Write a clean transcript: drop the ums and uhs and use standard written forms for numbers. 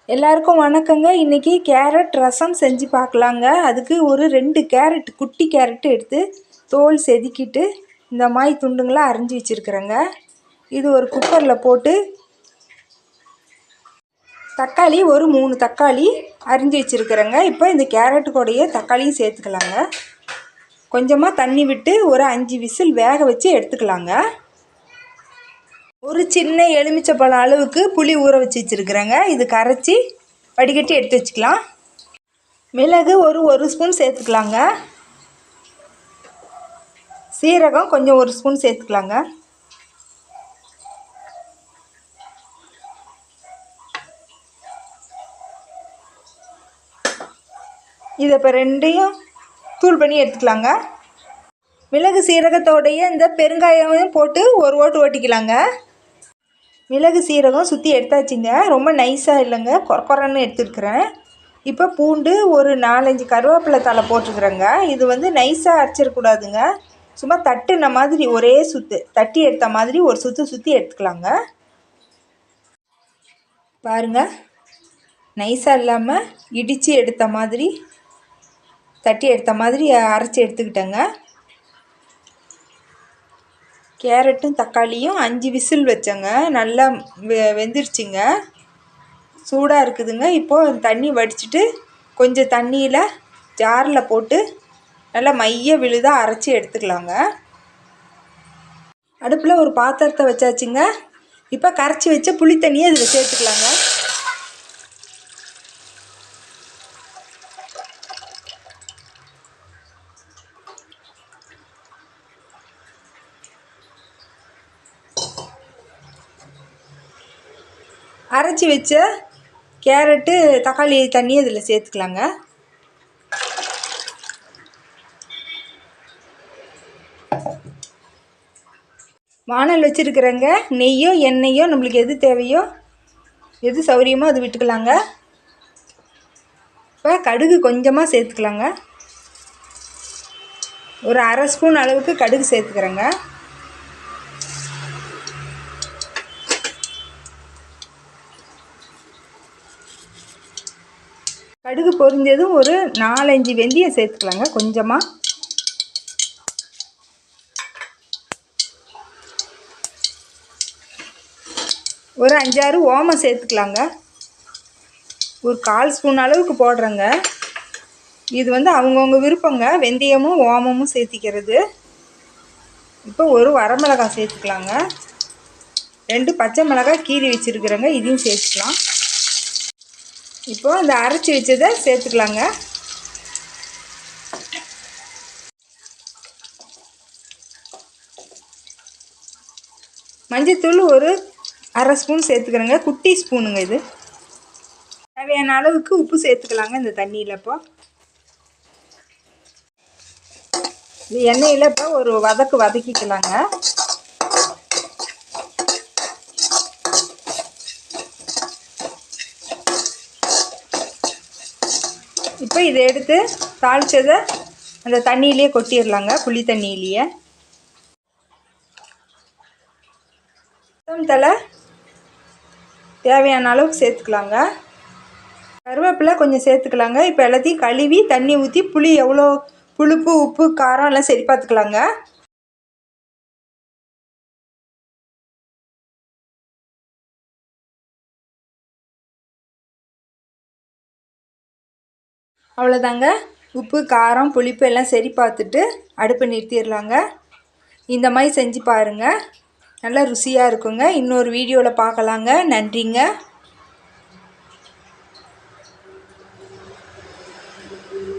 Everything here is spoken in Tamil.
எல்லாருக்கும் வணக்கங்க. இன்றைக்கி கேரட் ரசம் செஞ்சு பார்க்கலாங்க. அதுக்கு ஒரு 2 கேரட் குட்டி கேரட்டு எடுத்து தோல் செதுக்கிட்டு இந்த மாதிரி துண்டுங்களாக அரிஞ்சு வச்சுருக்குறேங்க. இது ஒரு குக்கரில் போட்டு தக்காளி ஒரு 3 தக்காளி அரிஞ்சு வச்சுருக்குறேங்க. இப்போ இந்த கேரட்டு கூடயே தக்காளியும் சேர்த்துக்கலாங்க. கொஞ்சமாக தண்ணி விட்டு ஒரு 5 விசில் வேக வச்சு எடுத்துக்கலாங்க. ஒரு சின்ன எலுமிச்சைப்பழம் அளவுக்கு புளி ஊற வச்சுருக்குறேங்க. இது கரைச்சி வடிகட்டி எடுத்து வச்சுக்கலாம். மிளகு ஒரு ஸ்பூன் சேர்த்துக்கலாங்க. சீரகம் கொஞ்சம் 1 ஸ்பூன் சேர்த்துக்கலாங்க. இதை இப்போ ரெண்டையும் தூள் பண்ணி எடுத்துக்கலாங்க. மிளகு சீரகத்தோடைய இந்த பெருங்காயம் போட்டு ஒரு ஓட்டு ஓட்டிக்கலாங்க. மிளகு சீரகம் சுற்றி எடுத்தாச்சுங்க. ரொம்ப நைஸாக இல்லைங்க, கொரன்னு எடுத்துருக்குறேன். இப்போ பூண்டு ஒரு 4-5 கருவேப்பிலை தலை போட்டுருக்குறேங்க. இது வந்து நைஸாக அரைச்சிடக்கூடாதுங்க. சும்மா தட்டுன மாதிரி ஒரே சுற்று தட்டி எடுத்த மாதிரி ஒரு சுற்றி எடுத்துக்கலாங்க. பாருங்கள், நைஸாக இல்லாமல் இடித்து எடுத்த மாதிரி தட்டி எடுத்த மாதிரி அரைச்சி எடுத்துக்கிட்டேங்க. கேரட்டும் தக்காளியும் 5 விசில் வச்சேங்க. நல்லா வெந்துருச்சுங்க. சூடாக இருக்குதுங்க. இப்போது தண்ணி வடிச்சிட்டு கொஞ்சம் தண்ணியில் ஜாரில் போட்டு நல்லா மைய விழுதாக அரைச்சி எடுத்துக்கலாங்க. அடுப்பில் ஒரு பாத்திரத்தை வச்சாச்சுங்க. இப்போ கரைச்சி வச்ச புளி தண்ணியை இதில் சேர்த்துக்கலாங்க. அரைச்சி வச்ச கேரட்டு தக்காளி தண்ணி இதில் சேர்த்துக்கலாங்க. வானல் வச்சுருக்குறேங்க. நெய்யோ எண்ணெயோ நம்மளுக்கு எது தேவையோ எது சௌகரியமோ அது விட்டுக்கலாங்க. இப்போ கடுகு கொஞ்சமாக சேர்த்துக்கலாங்க. ஒரு 1/2 ஸ்பூன் அளவுக்கு கடுகு சேர்த்துக்கிறேங்க. கடுகு பொரிஞ்சதும் ஒரு 4-5 வெந்தயம் சேர்த்துக்கலாங்க. கொஞ்சமாக ஒரு 5-6 ஓமம் சேர்த்துக்கலாங்க. ஒரு 1/4 ஸ்பூன் அளவுக்கு போடுறேங்க. இது வந்து அவங்கவுங்க விருப்பங்க, வெந்தயமும் ஓமமும் சேர்த்திக்கிறது. இப்போ ஒரு வரமிளகாய் சேர்த்துக்கலாங்க. 2 பச்சை மிளகாய் கீறி வச்சுருக்குறேங்க, இதையும் சேர்த்துக்கலாம். இப்போது இந்த அரைச்சி வச்சதை சேர்த்துக்கலாங்க. மஞ்சத்தூள் ஒரு 1/2 ஸ்பூன் சேர்த்துக்கிறேங்க. குட்டி ஸ்பூனுங்க இது. தேவையான அளவுக்கு உப்பு சேர்த்துக்கலாங்க இந்த தண்ணியில். இப்போ இந்த எண்ணெயில் இப்போ ஒரு வதக்கிக்கலாங்க. இப்போ இதை எடுத்து தாளித்ததை அந்த தண்ணியிலே கொட்டிடலாங்க, புளி தண்ணியிலேயே. தலை தேவையான அளவுக்கு சேர்த்துக்கலாங்க. கருவேப்பிலை கொஞ்சம் சேர்த்துக்கலாங்க. இப்போ எல்லாத்தையும் கழுவி தண்ணி ஊற்றி புளி எவ்வளோ புளிப்பு உப்பு காரம் எல்லாம் சரி பார்த்துக்கலாங்க. அவ்வளோதாங்க. உப்பு காரம் புளிப்பு எல்லாம் சரி பார்த்துட்டு அடுப்பை நிறுத்திடலாங்க. இந்த மாதிரி செஞ்சு பாருங்கள், நல்லா ருசியாக இருக்குங்க. இன்னொரு வீடியோவில் பார்க்கலாங்க. நன்றிங்க.